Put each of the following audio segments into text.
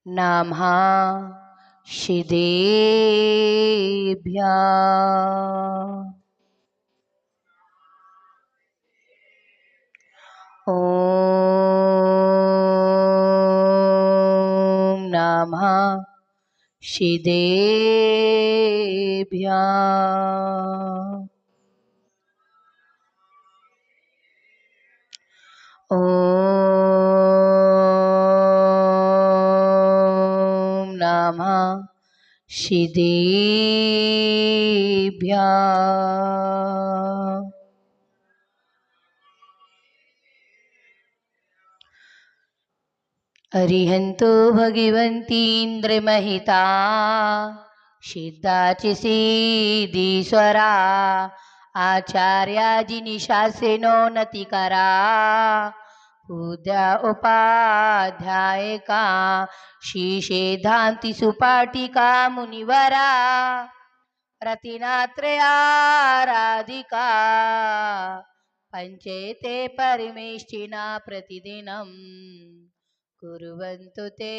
नमः शिदेभ्यः। ॐ नमः शिदेभ्यः। ॐ नमः शिदेभ्यः। अरिहंतो भगिवन्तीन्द्रमहिता सिद्धाचिसीदीश्वरा आचार्याजिनिशासिनो नतिकरा पूजा उपाध्यायिका शीशेधान्ति सुपाटिका मुनिवरा रतिनात्रयाराधिका पंचेते परिमेष्टिना प्रतिदिनम् कुर्वन्तु ते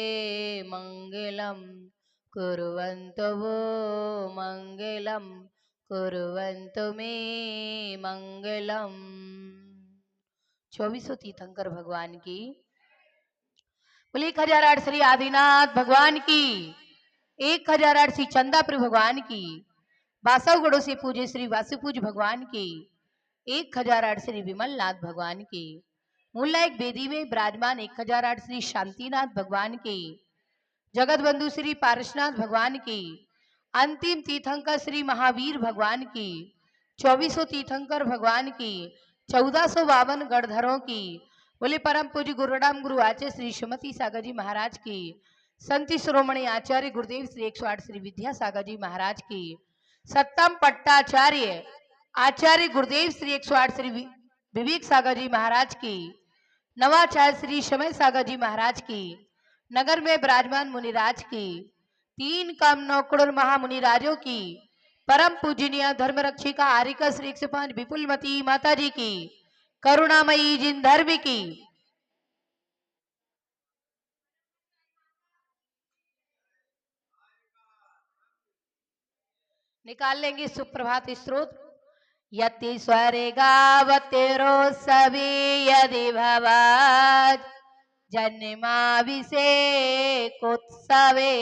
मंगलम, कुर्वन्तु वो मंगलम, कुर्वन्तु मे मंगलम। 2400 तीर्थंकर भगवान की बोले, 1008 श्री आदिनाथ भगवान की, 1008 श्री चंदापुर भगवान की, बासवगढ़ों से पूजे श्री वासुपूज भगवान की, 1008 श्री विमलनाथ भगवान की, मूलनायक बेदी में विराजमान 1008 श्री शांतिनाथ भगवान की, जगत बंधु श्री पारसनाथ भगवान की, अंतिम तीर्थंकर श्री महावीर भगवान की, 2400 तीर्थंकर भगवान की, 1452 गढ़धरों की, बोले परम पूज्य गुरुराम गुरु आचार्य श्री श्रीमती सागर जी महाराज की, संत शिरोमणि आचार्य गुरुदेव श्री 108 श्री विद्यासागर जी महाराज की, सप्तम पट्टाचार्य आचार्य गुरुदेव श्री 108 श्री विवेक सागर जी महाराज की, नवाचार्य श्री समय सागर जी महाराज की, नगर में विराजमान मुनिराज की, 3 कम 9 करोड़ महामुनिराजों की, परम पूजनीय धर्म रक्षिका आरिका श्री 105 विपुलमती माता जी की, करुणामयी जिन धर्म की, निकाल लेंगे सुप्रभात स्त्रोत। यति स्वरे गावतेरो सभी यदि भवत् जन्माभिषेकोत्सवे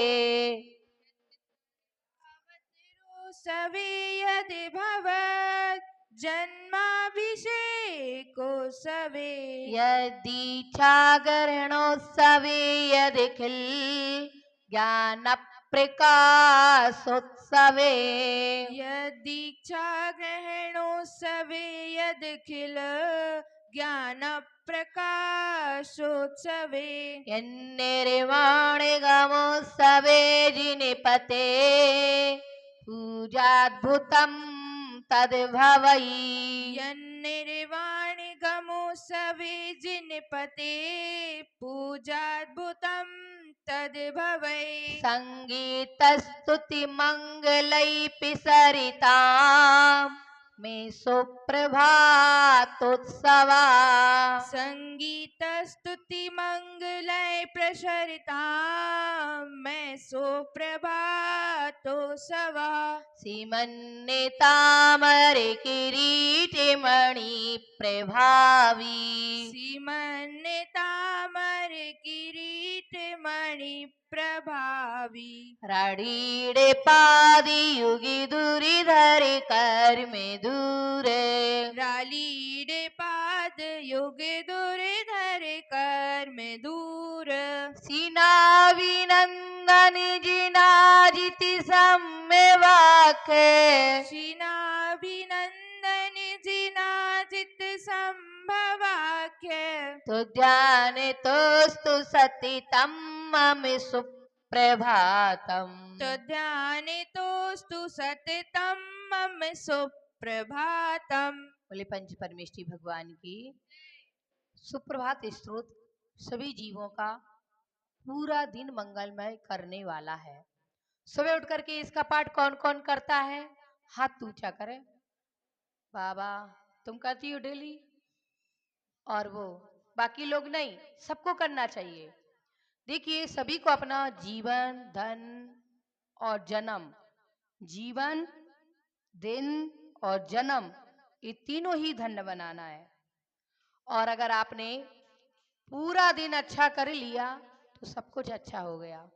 सवे यदि भवत् जन्माभिषेकोत्सवे यदीक्षागरणोत्सवे यदिखिल ज्ञान प्रकाशोत्सवे यदीक्षा ग्रहणोत्सवे यदखिल ज्ञान प्रकाशोत्सवे निर्वाणिगमोत्सवे जिनिपते पूजाद्भुतं तद्भवै यन्निर्वाणिगमोत्सवे जिनपते पूजाद्भुतं तद्भवै संगीतस्तुतिमङ्गलैः सरिताम् मे सुप्रभातोत्सवा संगीत स्तुति मंगलय प्रसरिता मैं सुप्रभातोत्सवा सीमन्नेतामरे किरीटिमणि प्रभावी सीमन्नेतामर किरीट मणि प्रभावी राडीडे पादी युगी दूरी धरे कर में दूरे रालीडे पाद युग दूर धर कर में दूर सीनाभिनंदन जिनाजिति सम्यवाखे शीनाभिनंदन जिनाजित संभवाख्य तो ध्यान तोस्तु सतितम मम सुप्रभातम तो ध्यान तोस्तु सततम मम सुप्रभातम। बोले पंच परमेष्ठी भगवान की सुप्रभात स्तोत्र सभी जीवों का पूरा दिन मंगलमय करने वाला है। सुबह उठ करके इसका पाठ कौन कौन करता है? हाथ ऊंचा करें। बाबा तुम करती हो डेली? और वो बाकी लोग नहीं, सबको करना चाहिए। देखिए सभी को अपना जीवन, धन और जन्म, जीवन, दिन और जन्म, ये तीनों ही धन्य बनाना है। और अगर आपने पूरा दिन अच्छा कर लिया तो सब कुछ अच्छा हो गया।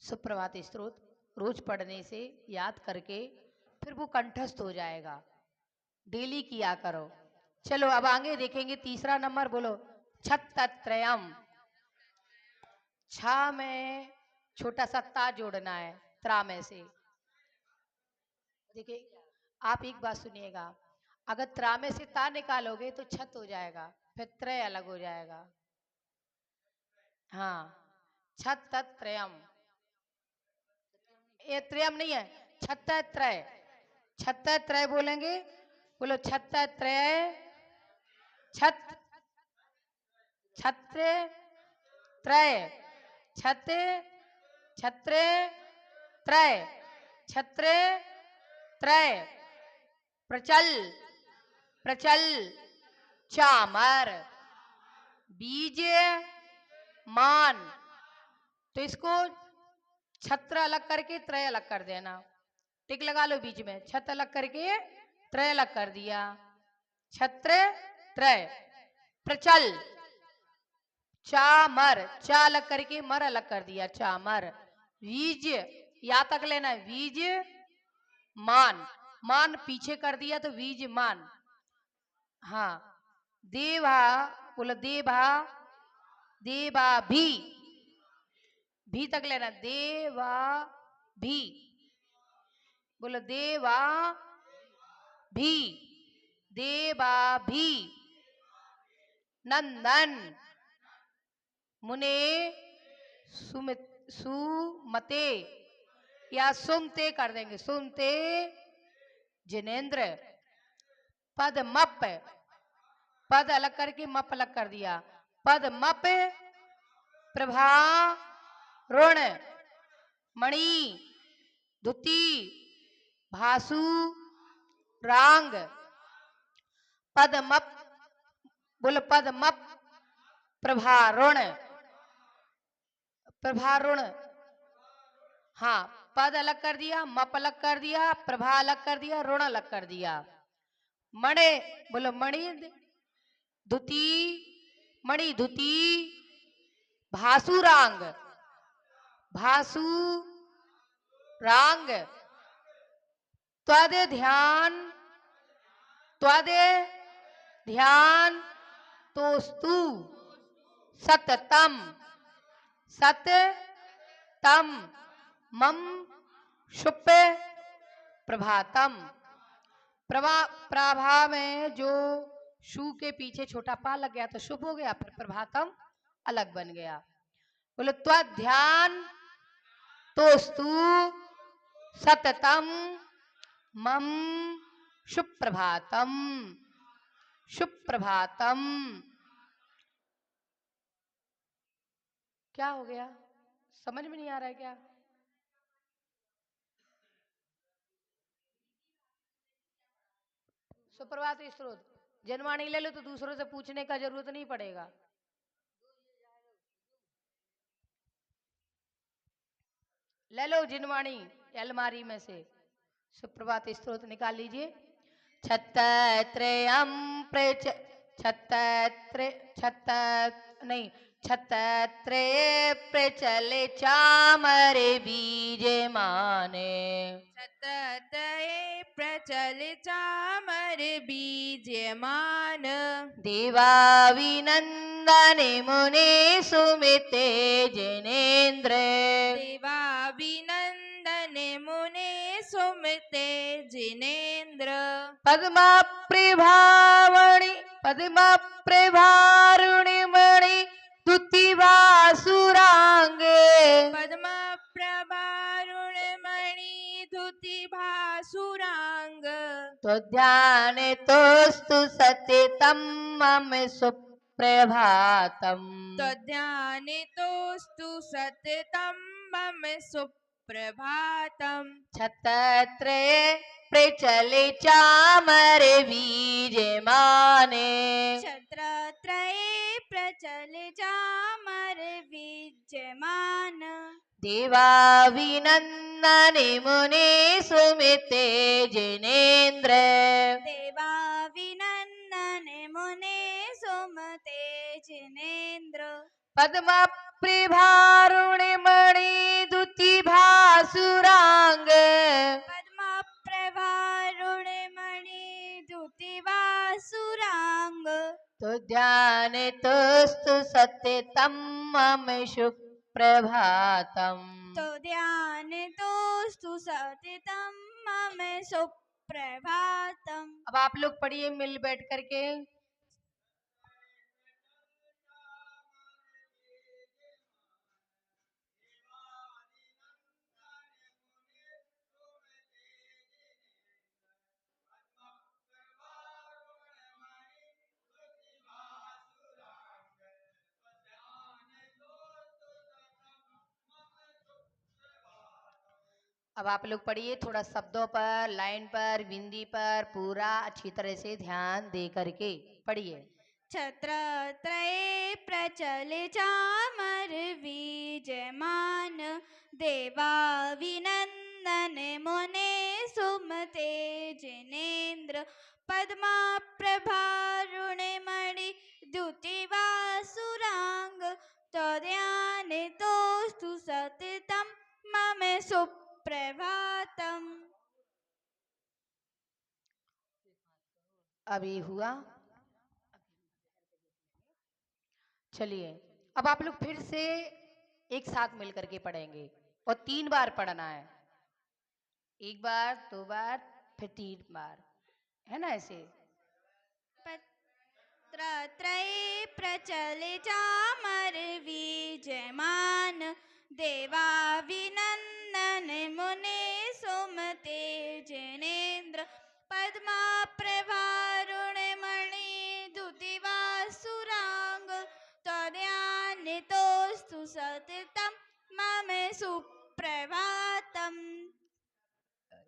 सुप्रभात स्तोत्र रोज पढ़ने से, याद करके फिर वो कंठस्थ हो जाएगा। डेली किया करो। चलो अब आगे देखेंगे तीसरा नंबर, बोलो छत्तत्रयम्। छा में छोटा सा ता जोड़ना है त्रा में से। देखिए आप एक बात सुनिएगा, अगर त्रा में से ता निकालोगे तो छत हो जाएगा, फिर त्रय अलग हो जाएगा। हाँ, छत्तत्रयम्, ये त्रयम नहीं है, छत्तत्रय। छत्तत्रय बोलेंगे, बोलो छत्तत्रय। छत, छत्र, त्रय, छत, छत्र, त्रय, छत्र, त्रय, प्रचल, प्रचल, चामर, बीज, मान। तो इसको छत्र अलग करके त्रय अलग कर देना, टिक लगा लो बीच में, छत अलग करके त्रय अलग कर दिया, छत्र त्रय। प्रचल, चामर, चा अलग करके मर अलग कर दिया, चामर। बीज, या तक लेना है, बीज मान, मान पीछे कर दिया तो बीज मान। हाँ, देवा, बोलो देवा, देवा भी तक लेना, देवा भी, बोलो देवा भी, देवा भी। नंदन, मुने, सुमते या सुमते कर देंगे, सुमते, जिनेन्द्र। पद मप, पद अलग करके मप अलग कर दिया, पद मप, प्रभा ऋण, मणि, धुति, भासु, रांग। पद मप, बोल पद मप, प्रभारुण, प्रभारुण। हाँ, पद अलग कर दिया, मप अलग कर दिया, प्रभा अलग कर दिया, ऋण अलग कर दिया। मणे, बोलो मणि, धुति, मणि धुति, भासुरांग, भासु रांग। त्वद ध्यान, त्वद ध्यान, तोस्तु, सततम, सततम, मम शुभ प्रभातम। प्रभा में जो शु के पीछे छोटा पा लग गया तो शुभ हो गया, फिर प्रभातम अलग बन गया। बोले त्वध्यान तोस्तु सततम मम सुप्रभातम, सुप्रभातम। क्या हो गया, समझ में नहीं आ रहा है क्या? सुप्रभात स्त्रोत जनवाणी ले लो तो दूसरों से पूछने का जरूरत नहीं पड़ेगा। ले लो जिनवाणी अलमारी में से, सुप्रभात स्त्रोत निकाल लीजिए। छत्तत्रयम् प्रच, छत्तत्र, छत्त नहीं, छत्तत्रये प्रचले चामरे बीजमाने। छत्तत्रये प्रचले चामरे बीजमान। देवाविनन्दने मुने सुमिते जिनेन्द्र। देवाभिनन्दने मुने सुमिते जिनेन्द्र। पद्मा प्रभावणि, पद्मा प्रभारुणिमणि तुति वासुरांगे। पद्मा प्रभारुणमणि धुति भासुरांग। त्वध्यान तोस्तु सतितं मम सुप्रभातम्। त्वध्यानितोस्तु सततं मम सुप्रभातम्। छत्तत्रये प्रचले चामरे बीजमाने। छत्रत्रये प्रचले चामरे विद्यमान देवाविनन्दने मुने सुमिते जिनेन्द्र देवाविनन्दन मुने सुमते जिनेन्द्र पद्म प्रभारुणिमणि दुति भासुरांग पद्म प्रभारुणमणि दुतिवासुरांग तो ध्यान तोस्तु सत्यतम मम सुप्रभातम। तो ध्यान तोस्तु सततम मम सुप्रभातम। अब आप लोग पढ़िए मिल बैठ करके। अब आप लोग पढ़िए थोड़ा शब्दों पर, लाइन पर, बिंदी पर पूरा अच्छी तरह से ध्यान दे करके पढ़िए। छत्रत्रये प्रचले चामर विजयमान देवाविनन्दन मुने सुमते जिनेन्द्र पद्मा प्रभारुणमणि द्युतिवासुरांग तद्यान तोस्तु सततं मम सुप्रभातम्। अभी हुआ। चलिए अब आप लोग फिर से एक साथ मिल करके पढ़ेंगे और 3 बार पढ़ना है। 1 बार, 2 बार, फिर 3 बार, है ना ऐसे। छत्रत्रये प्रचले चामर विजयमान देवाविनन्दन मुने सुमते जिनेन्द्र पद्मा प्रभारुणमणि द्युतिवासुरांग तद्यान तोस्तु सततं मम सुप्रभातम्।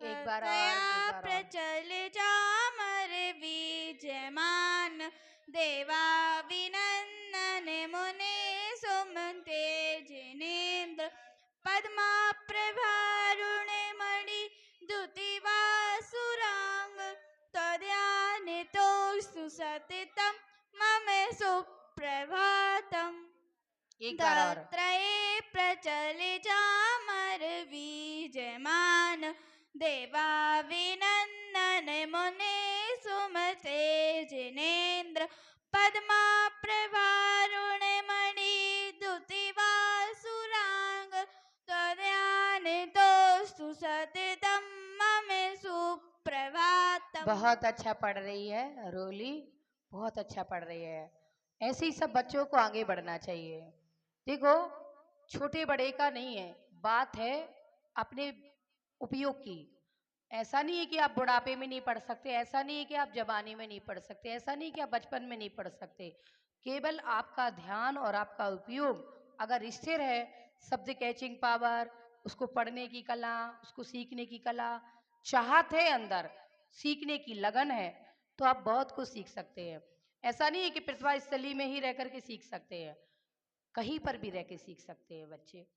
एक बार और, प्रचल चामर विजयमान देवाविनन्दन मुने सुमते जिनेन्द्र पद्मा प्रभारुणमणि द्युतिवासुरांग तद्यान तोस्तु सततं मम सुप्रभातम्। एक बार और। त्रये प्रचले चामर विजयमान देवाविनन्दन मुने सुमते जिनेन्द्र पद्मा प्रभारुणमणि द्युतिवासुरांग तद्यान तोस्तु सततं मम सुप्रभातम्। बहुत अच्छा पढ़ रही है रोली, बहुत अच्छा पढ़ रही है। ऐसे ही सब बच्चों को आगे बढ़ना चाहिए। देखो छोटे बड़े का नहीं है, बात है अपने उपयोग की। ऐसा नहीं है कि आप बुढ़ापे में नहीं पढ़ सकते, ऐसा नहीं है कि आप जवानी में नहीं पढ़ सकते, ऐसा नहीं कि आप बचपन में नहीं पढ़ सकते। केवल आपका ध्यान और आपका उपयोग अगर स्थिर है, शब्द कैचिंग पावर, उसको पढ़ने की कला, उसको सीखने की कला, चाहत है अंदर, सीखने की लगन है, तो आप बहुत कुछ सीख सकते हैं। ऐसा नहीं है कि प्रतिभा स्थली में ही रह करके सीख सकते हैं, कहीं पर भी रह के सीख सकते हैं बच्चे।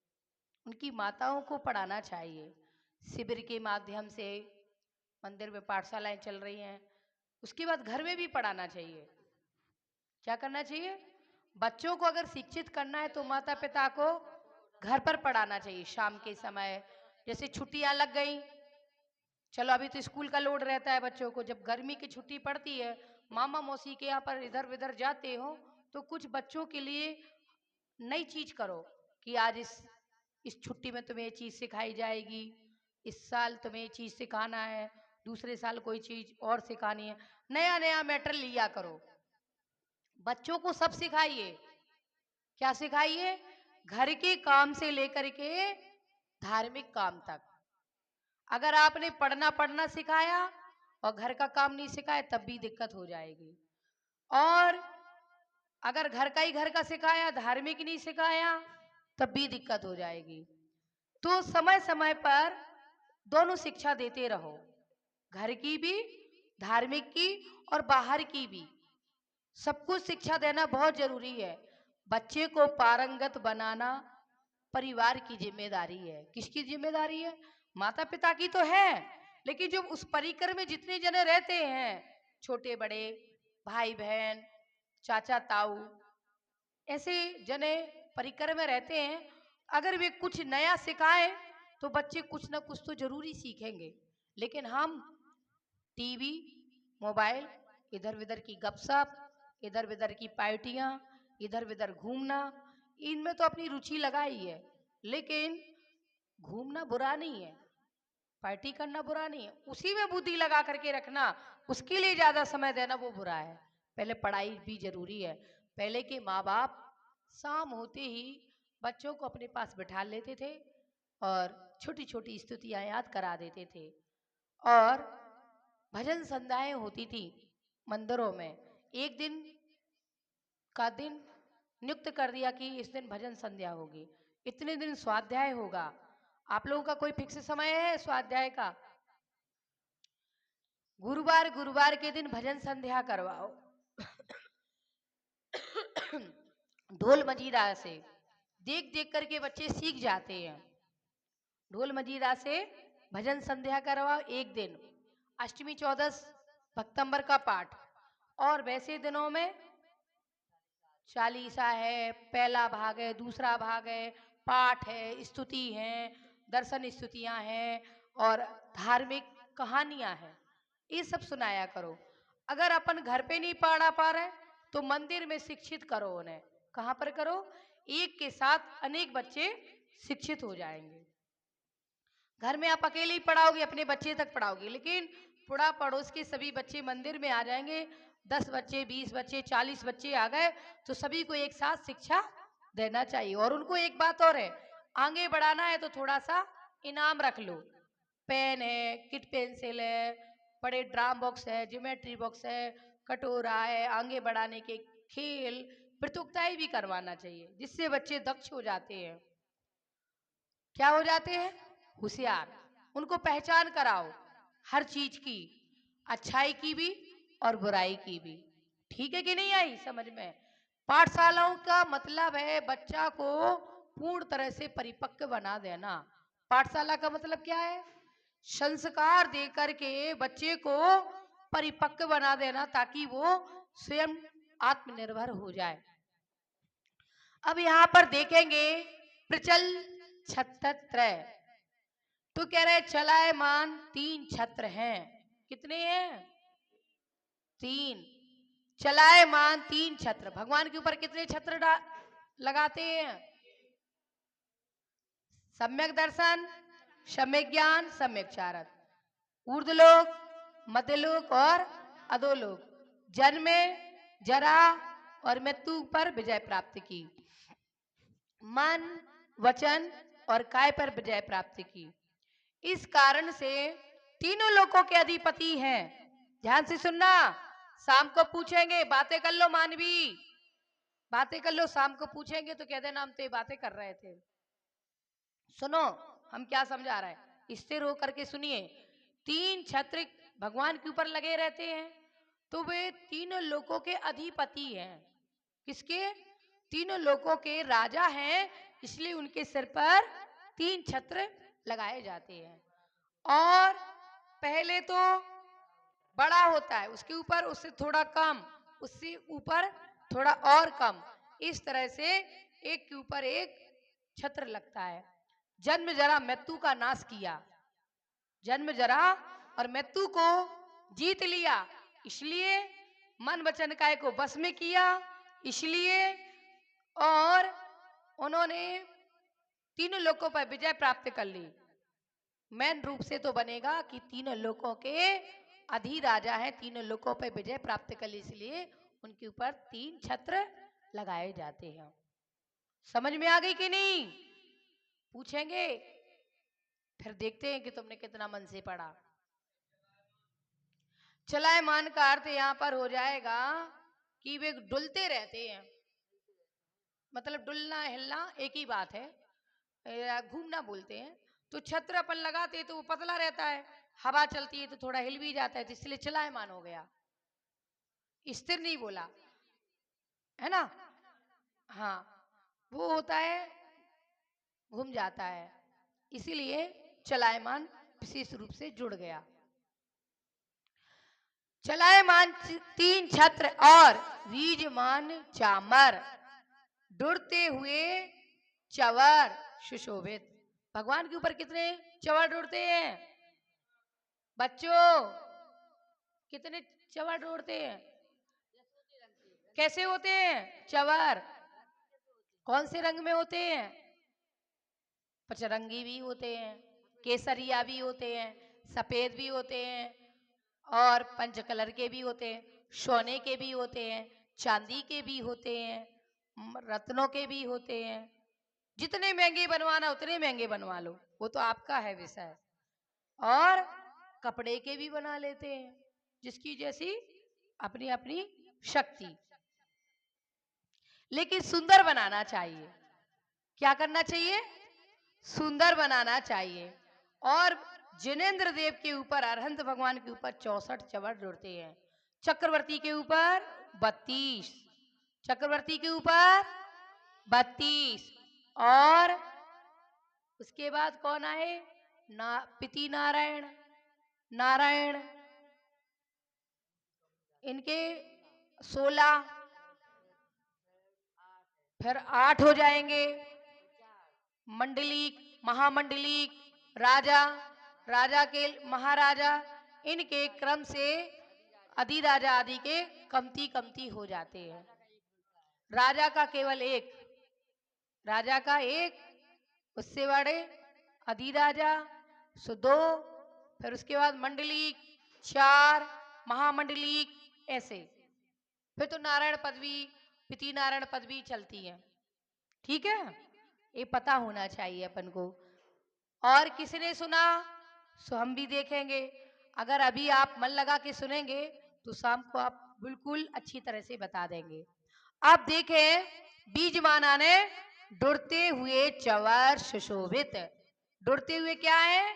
उनकी माताओं को पढ़ाना चाहिए। शिविर के माध्यम से मंदिर में पाठशालाएं चल रही हैं, उसके बाद घर में भी पढ़ाना चाहिए। क्या करना चाहिए? बच्चों को अगर शिक्षित करना है तो माता पिता को घर पर पढ़ाना चाहिए। शाम के समय जैसे छुट्टियां लग गई, चलो अभी तो स्कूल का लोड रहता है बच्चों को, जब गर्मी की छुट्टी पड़ती है, मामा मौसी के यहाँ पर इधर उधर जाते हो, तो कुछ बच्चों के लिए नई चीज करो कि आज इस छुट्टी में तुम्हें ये चीज सिखाई जाएगी, इस साल तुम्हें ये चीज सिखाना है, दूसरे साल कोई चीज और सिखानी है। नया नया मैटर लिया करो, बच्चों को सब सिखाइए। क्या सिखाइए? घर के काम से लेकर के धार्मिक काम तक। अगर आपने पढ़ना सिखाया और घर का काम नहीं सिखाया तब भी दिक्कत हो जाएगी। और अगर घर का ही घर का सिखाया, धार्मिक नहीं सिखाया, तब भी दिक्कत हो जाएगी। तो समय समय पर दोनों शिक्षा देते रहो, घर की भी, धार्मिक की और बाहर की भी। सब कुछ शिक्षा देना बहुत जरूरी है। बच्चे को पारंगत बनाना परिवार की जिम्मेदारी है। किसकी जिम्मेदारी है? माता पिता की तो है, लेकिन जो उस परिकर में जितने जने रहते हैं, छोटे बड़े, भाई बहन, चाचा ताऊ, ऐसे जने परिकर में रहते हैं, अगर वे कुछ नया सिखाएं तो बच्चे कुछ ना कुछ तो जरूरी सीखेंगे। लेकिन हम टीवी, मोबाइल, इधर उधर की गपशप, इधर उधर की पार्टियां, इधर उधर घूमना, इनमें तो अपनी रुचि लगाई है। लेकिन घूमना बुरा नहीं है, पार्टी करना बुरा नहीं है, उसी में बुद्धि लगा करके रखना, उसके लिए ज्यादा समय देना वो बुरा है। पहले पढ़ाई भी जरूरी है। पहले के माँ बाप शाम होते ही बच्चों को अपने पास बिठा लेते थे और छोटी छोटी स्तुतियां याद करा देते थे, और भजन संध्याएं होती थी मंदिरों में। एक दिन का दिन नियुक्त कर दिया कि इस दिन भजन संध्या होगी, इतने दिन स्वाध्याय होगा। आप लोगों का कोई फिक्स समय है स्वाध्याय का? गुरुवार गुरुवार के दिन भजन संध्या करवाओ ढोल मजीरा से देख देख करके बच्चे सीख जाते हैं। ढोल मजीरा से भजन संध्या करवाओ एक दिन, अष्टमी चौदस भक्तंबर का पाठ, और वैसे दिनों में चालीसा है, पहला भाग है, दूसरा भाग है, पाठ है, स्तुति है, दर्शन स्तुतियां हैं, और धार्मिक कहानियां हैं, ये सब सुनाया करो। अगर अपन घर पे नहीं पढ़ा पा रहे तो मंदिर में शिक्षित करो उन्हें। कहाँ पर करो? एक के साथ अनेक बच्चे शिक्षित हो जाएंगे। घर में आप अकेले ही पढ़ाओगे, अपने बच्चे तक पढ़ाओगे, लेकिन पूरा पड़ोस के सभी बच्चे मंदिर में आ जाएंगे। 10 बच्चे, 20 बच्चे, 40 बच्चे आ गए तो सभी को एक साथ शिक्षा देना चाहिए। और उनको एक बात और है, आगे बढ़ाना है तो थोड़ा सा इनाम रख लो। पेन है, किट पेंसिल है, बड़े ड्राम बॉक्स है, ज्योमेट्री बॉक्स है, कटोरा है, आगे बढ़ाने के खेल प्रतियोगिताएं भी करवाना चाहिए, जिससे बच्चे दक्ष हो जाते हैं। क्या हो जाते हैं? होशियार। उनको पहचान कराओ हर चीज की, अच्छाई की भी और बुराई की भी। ठीक है कि नहीं आई समझ में? पाठशालाओं का मतलब है बच्चा को पूर्ण तरह से परिपक्व बना देना। पाठशाला का मतलब क्या है? संस्कार दे करके बच्चे को परिपक्व बना देना, ताकि वो स्वयं आत्मनिर्भर हो जाए। अब यहां पर देखेंगे प्रचल छत्र, तो कह रहे चलायमान 3 छत्र हैं। कितने हैं? 3। चलायमान 3 छत्र। भगवान के ऊपर कितने छत्र लगाते हैं? सम्यक दर्शन, सम्यक ज्ञान, सम्यक चारत। ऊर्ध्वलोक, मध्यलोक और अधोलोक। जन्म, जरा और मृत्यु पर विजय प्राप्त की, मन, वचन और काय पर विजय प्राप्त की। इस कारण से तीनों लोकों के अधिपति हैं। ध्यान से सुनना, शाम को पूछेंगे, बातें कर लो मानवी, बातें कर लो। शाम को पूछेंगे तो कह देना हम तो ये बातें कर रहे थे। सुनो हम क्या समझा रहे हैं, स्थिर होकर के सुनिए। 3 छत्र भगवान के ऊपर लगे रहते हैं, तो वे तीनों लोकों के अधिपति हैं। किसके? तीनों लोकों के राजा हैं, इसलिए उनके सिर पर 3 छत्र लगाए जाते हैं। और पहले तो बड़ा होता है, उसके ऊपर उससे थोड़ा कम, उससे ऊपर थोड़ा और कम, इस तरह से एक के ऊपर एक छत्र लगता है। जन्म जरा मृत्यु का नाश किया, जन्म जरा और मृत्यु को जीत लिया, इसलिए मन वचन काय को बस में किया, इसलिए और उन्होंने तीनों लोकों पर विजय प्राप्त कर ली। मेन रूप से तो बनेगा कि तीनों लोकों के अधिराजा हैं, तीनों लोकों पर विजय प्राप्त कर ली, इसलिए उनके ऊपर 3 छत्र लगाए जाते हैं। समझ में आ गई कि नहीं? पूछेंगे, फिर देखते हैं कि तुमने कितना मन से पढ़ा। चलायमान का अर्थ यहां पर हो जाएगा कि वे डुलते रहते हैं, मतलब डुलना हिलना एक ही बात है, घूमना बोलते हैं। तो छत्र अपन लगाते तो वो पतला रहता है, हवा चलती है तो थोड़ा हिल भी जाता है, तो इसलिए चलायमान हो गया, स्थिर नहीं बोला, है ना? हाँ, वो होता है, घूम जाता है, इसीलिए चलायमान विशेष रूप से जुड़ गया। चलायमान तीन छत्र और वीजमान चामर, डुरते हुए चवर सुशोभित। भगवान के ऊपर कितने चवर डुरते हैं बच्चों? कितने चवर डोरते हैं? कैसे होते हैं चवर? कौन से रंग में होते हैं? पचरंगी भी होते हैं, केसरिया भी होते हैं, सफेद भी होते हैं, और पंच कलर के भी होते हैं, सोने के भी होते हैं, चांदी के भी होते हैं, रत्नों के भी होते हैं। जितने महंगे बनवाना उतने महंगे बनवा लो, वो तो आपका है विषय। और कपड़े के भी बना लेते हैं, जिसकी जैसी अपनी अपनी शक्ति। लेकिन सुंदर बनाना चाहिए। क्या करना चाहिए? सुंदर बनाना चाहिए। और जिनेंद्र देव के ऊपर, अरहंत भगवान के ऊपर 64 चवर जुड़ते हैं। चक्रवर्ती के ऊपर 32, चक्रवर्ती के ऊपर 32, और उसके बाद कौन आए? पिति नारायण, नारायण, इनके 16, फिर 8 हो जाएंगे। मंडलीक, महामंडलीक, राजा, राजा के महाराजा, इनके क्रम से अधिराजा आदि के कमती कमती हो जाते हैं। राजा का केवल एक, राजा का एक, उससे बड़े अधिराजा सो 2, फिर उसके बाद मंडलीक 4, महामंडलीक, ऐसे फिर तो नारायण पदवी, पिति नारायण पदवी चलती है। ठीक है, ये पता होना चाहिए अपन को। और किसने सुना सो हम भी देखेंगे। अगर अभी आप मन लगा के सुनेंगे तो शाम को आप बिल्कुल अच्छी तरह से बता देंगे। आप देखें, बीजमाना ने डुरते हुए चवर सुशोभित। डुरते हुए क्या है?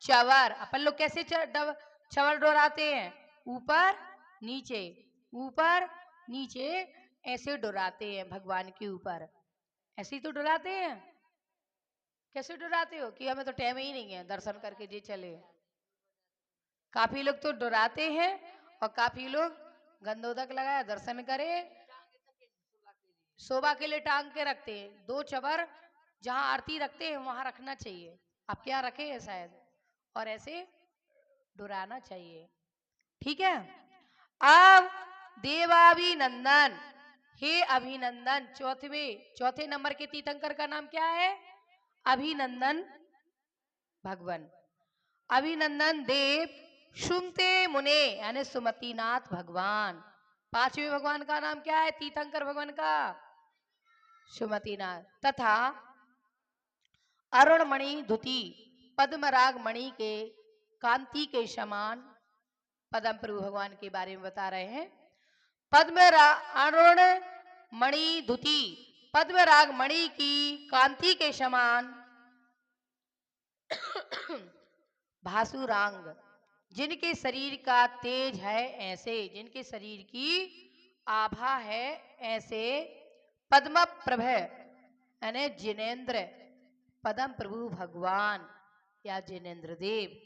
चवर। अपन लोग कैसे चवर डोराते हैं? ऊपर नीचे, ऊपर नीचे, ऐसे डोराते हैं भगवान के ऊपर। ऐसे ही तो डुराते हैं। कैसे डुराते हो कि हमें तो टाइम ही नहीं है, दर्शन करके जे चले। काफी लोग तो डुराते हैं और काफी लोग गंधोदक लगाया दर्शन करे, शोभा के लिए टांग के रखते हैं। 2 चबर जहां आरती रखते हैं वहां रखना चाहिए। आप क्या रखे हैं शायद, और ऐसे डुराना चाहिए। ठीक है। अब देवाभिनंदन, हे अभिनंदन, चौथे नंबर के तीर्थंकर का नाम क्या है? अभिनंदन भगवान। अभिनंदन देव सुनते मुने, यानी सुमतिनाथ भगवान। 5वें भगवान का नाम क्या है तीर्थंकर भगवान का? सुमतिनाथ। तथा अरुणमणि धुति, पद्मराग मणि के कांति के समान, पदम प्रभु भगवान के बारे में बता रहे हैं। अरुण मणि धुति, पद्मराग मणि की कांति के समान भासुरांग, जिनके शरीर का तेज है ऐसे, जिनके शरीर की आभा है ऐसे, पद्म प्रभ यानी जिनेंद्र, पदम प्रभु भगवान या जिनेंद्र देव।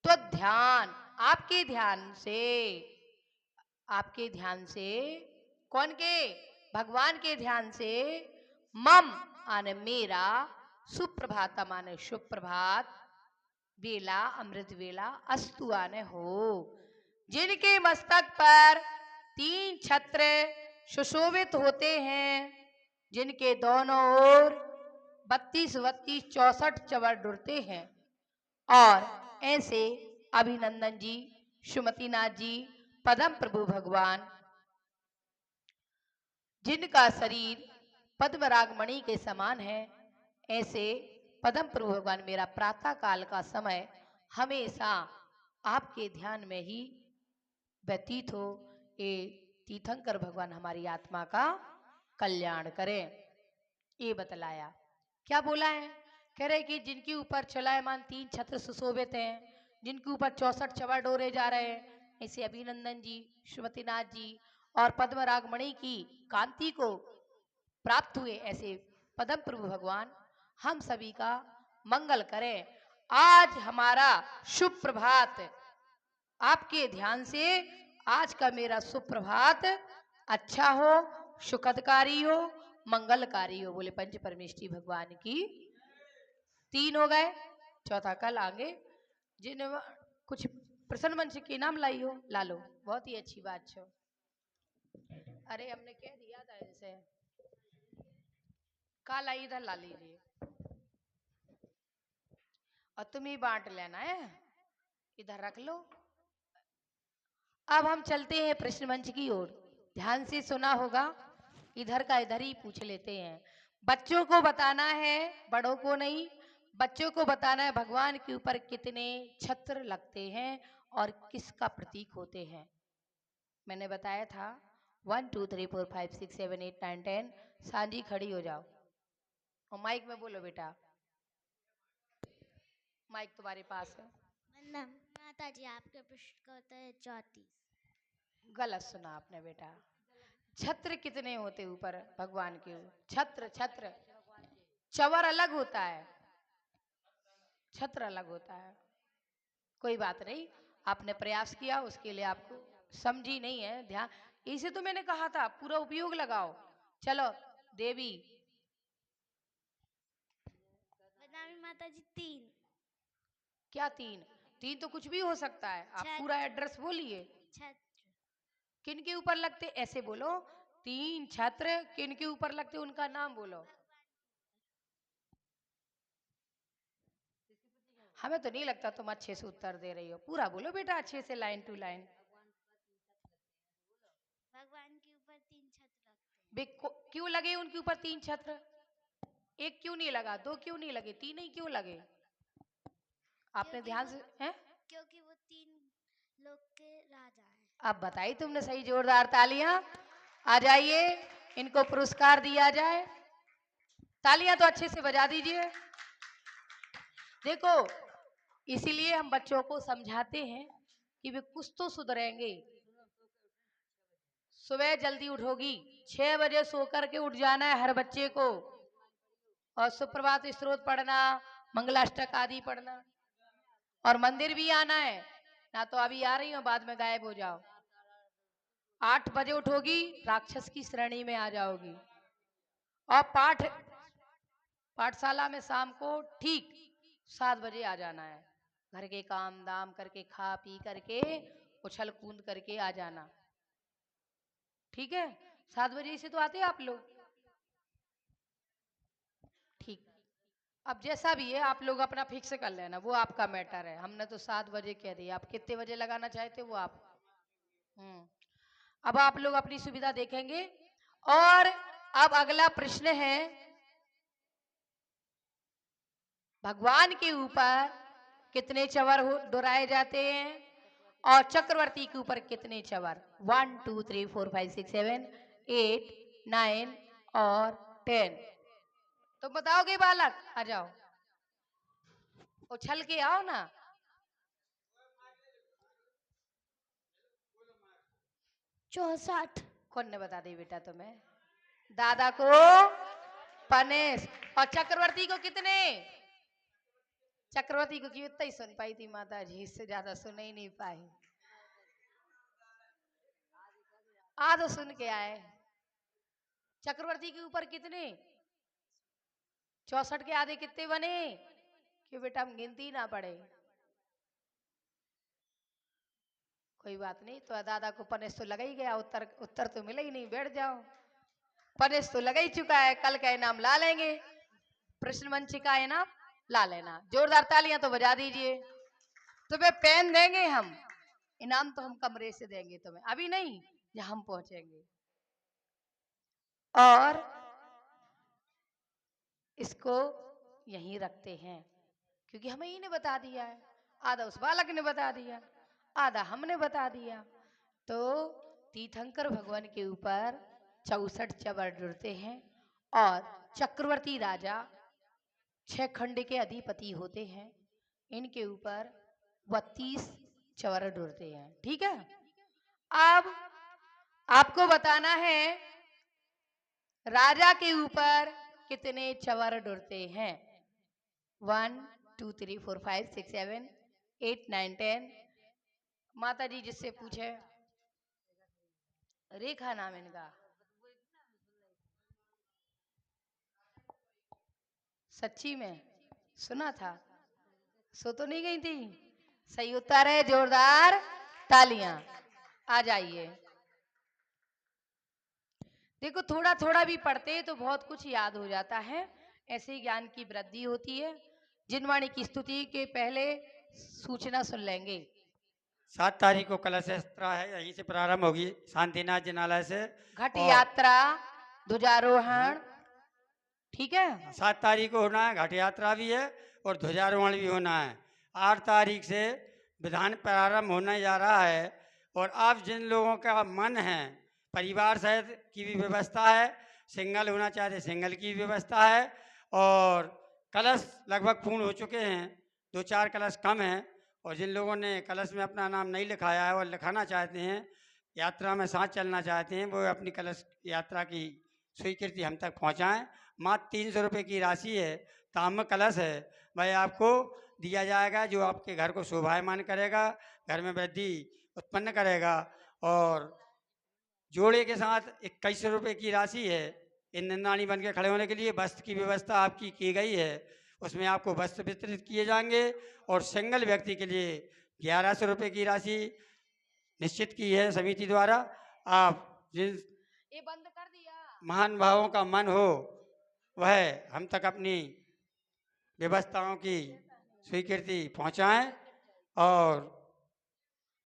तो ध्यान, आपके ध्यान से, आपके ध्यान से, कौन के? भगवान के ध्यान से, मम आने मेरा, सुप्रभातम आने शुभ प्रभात, वेला अमृत वेला अस्तु आने हो। जिनके मस्तक पर 3 छत्र सुशोभित होते हैं, जिनके दोनों ओर 32 32 64 चवर डुरते हैं, और ऐसे अभिनंदन जी, सुमतिनाथ जी, पदम प्रभु भगवान, जिनका शरीर पद्मराग मणि के समान है, ऐसे पदम प्रभु भगवान मेरा प्रातः काल का समय हमेशा आपके ध्यान में ही व्यतीत हो। ये तीर्थंकर भगवान हमारी आत्मा का कल्याण करें, ये बतलाया। क्या बोला है? कह रहे कि जिनके ऊपर चलायमान 3 छत्र सुशोभित हैं, जिनके ऊपर 64 चवर डोरे जा रहे हैं, ऐसे अभिनंदन जी, सुमतिनाथ जी और पद्मराग मणि की कांति को प्राप्त हुए ऐसे पदम प्रभु भगवान हम सभी का मंगल करें। आज हमारा शुभ प्रभात आपके ध्यान से आज का मेरा सुप्रभात अच्छा हो, सुखदकारी हो, मंगलकारी हो। बोले पंच परमेष्ठी भगवान की। 3 हो गए, चौथा कल आगे। जिन कुछ प्रसन्न मंच के नाम लाई हो ला लो, बहुत ही अच्छी बात छो। अरे हमने कह दिया था इनसे, कल आई इधर ला लीजिए और तुम ही बांट लेना है, इधर रख लो। अब हम चलते हैं प्रश्न मंच की ओर। ध्यान से सुना होगा, इधर का इधर ही पूछ लेते हैं। बच्चों को बताना है, बड़ों को नहीं। बच्चों को बताना है भगवान के ऊपर कितने छत्र लगते हैं और किसका प्रतीक होते हैं। मैंने बताया था 1 2 3 4 5 6 7 8 9 10। सांझी खड़ी हो जाओ और माइक में बोलो बेटा, माइक तुम्हारे पास है। वंदन माता जी, आपके प्रश्न का उत्तर है 34। गलत सुना आपने बेटा। छत्र कितने होते ऊपर भगवान के? छत्र छत्र चवर अलग होता है, छत्र अलग होता है। कोई बात नहीं, आपने प्रयास किया, उसके लिए आपको समझी नहीं है ध्यान। इसे तो मैंने कहा था पूरा उपयोग लगाओ। चलो देवी। वंदना माता जी 3। क्या 3? 3 तो कुछ भी हो सकता है। आप छत्र। पूरा एड्रेस बोलिए। छत्र। किन के ऊपर लगते ऐसे बोलो। 3 छत्र किन के ऊपर लगते उनका नाम बोलो। हमें तो नहीं लगता तुम अच्छे से उत्तर दे रही हो, पूरा बोलो बेटा अच्छे से, लाइन टू लाइन। भगवान के ऊपर 3 छत्र लगते हैं। बे क्यों लगे उनके ऊपर 3 छत्र? एक क्यों नहीं लगा, 2 क्यों नहीं लगे, 3 ही क्यों लगे? आपने ध्यान से हैं? क्योंकि वो 3 लोग के राजा हैं। अब बताइए तुमने सही, जोरदार तालियां। आ जाइए, इनको पुरस्कार दिया जाए। तालियां तो अच्छे से बजा दीजिए। देखो, इसीलिए हम बच्चों को समझाते हैं कि वे कुछ तो सुधरेंगे। सुबह जल्दी उठोगी, 6 बजे सो करके उठ जाना है हर बच्चे को, और सुप्रभात स्तोत्र पढ़ना, मंगलाष्टक आदि पढ़ना, और मंदिर भी आना है ना। तो अभी आ रही हो, बाद में गायब हो जाओ। 8 बजे उठोगी, राक्षस की श्रेणी में आ जाओगी। और पाठशाला में शाम को ठीक 7 बजे आ जाना है। घर के काम दाम करके, खा पी करके, उछल कूद करके आ जाना। ठीक है? 7 बजे से तो आते हैं आप लोग। ठीक, अब जैसा भी है आप लोग अपना फिक्स कर लेना, वो आपका मैटर है। हमने तो 7 बजे कह दिया, आप कितने बजे लगाना चाहते वो आप। अब आप लोग अपनी सुविधा देखेंगे। और अब अगला प्रश्न है, भगवान के ऊपर कितने चवर दोहराए जाते हैं और चक्रवर्ती के ऊपर कितने चवर? 1 2 3 4 5 6 7 8 9 और 10। तो बताओगे बालक? आ जाओ, उछल के आओ ना। चौसठ। कौन ने बता दी बेटा तुम्हें? दादा को पनेस। और चक्रवर्ती को कितने? चक्रवर्ती को क्यों इतना ही सुन पाई थी माता जी, इससे ज्यादा सुन ही नहीं पाई। आधो सुन के आए। चक्रवर्ती के ऊपर कितने? 64 के आधे कितने बने? कि बेटा हम गिनती ना पड़े। कोई बात नहीं, तो दादा को पनेस तो लगा ही गया, उत्तर तो मिला ही नहीं। बैठ जाओ, पनेस तो लगा ही चुका है, कल का इनाम ला लेंगे। प्रश्न मंच का इनाम ला लेना। जोरदार तालियां तो बजा दीजिए। तुम्हें पेन देंगे हम, इनाम तो हम कमरे से देंगे तुम्हें, अभी नहीं, जहां हम पहुंचेंगे। और इसको यहीं रखते हैं, क्योंकि हमें ही ने बता दिया है। आधा उस बालक ने बता दिया, आधा हमने बता दिया। तो तीर्थंकर भगवान के ऊपर 64 चवर जुड़ते हैं और चक्रवर्ती राजा 6 खंड के अधिपति होते हैं, इनके ऊपर 32 चवर जुड़ते हैं। ठीक है? अब आपको बताना है राजा के ऊपर कितने चवर डुरते हैं? 1 2 3 4 5 6 7 8 9 10। माता जी जिससे पूछे। रेखा नाम इनका। सच्ची में सुना था, सो तो नहीं गई थी। सही उत्तर है, जोरदार तालियां। आ जाइए। देखो थोड़ा थोड़ा भी पढ़ते हैं तो बहुत कुछ याद हो जाता है, ऐसे ही ज्ञान की वृद्धि होती है। जिनवाणी की स्तुति के पहले सूचना सुन लेंगे। 7 तारीख को कलश यात्रा है, यहीं से प्रारंभ होगी शांतिनाथ जिनालय से। घट और यात्रा, ध्वजारोहण, ठीक है। 7 तारीख को होना है, घट यात्रा भी है और ध्वजारोहण भी होना है। 8 तारीख से विधान प्रारंभ होने जा रहा है। और अब जिन लोगों का मन है परिवार सहित की भी व्यवस्था है, सिंगल होना चाहते सिंगल की भी व्यवस्था है। और कलश लगभग पूर्ण हो चुके हैं, 2-4 कलश कम हैं। और जिन लोगों ने कलश में अपना नाम नहीं लिखाया है और लिखाना चाहते हैं, यात्रा में साथ चलना चाहते हैं, वो अपनी कलश यात्रा की स्वीकृति हम तक पहुंचाएं। मात्र 300 रुपये की राशि है, ताम्र कलश है, वह आपको दिया जाएगा, जो आपके घर को शोभायमान करेगा, घर में वृद्धि उत्पन्न करेगा। और जोड़े के साथ 2100 रुपये की राशि है। इन निंदानी बन के खड़े होने के लिए वस्त्र की व्यवस्था आपकी की गई है, उसमें आपको वस्त्र वितरित किए जाएंगे। और सिंगल व्यक्ति के लिए 1100 रुपये की राशि निश्चित की है समिति द्वारा। आप जिन ये बंद कर दिया। महान भावों का मन हो वह हम तक अपनी व्यवस्थाओं की स्वीकृति पहुंचाएं। और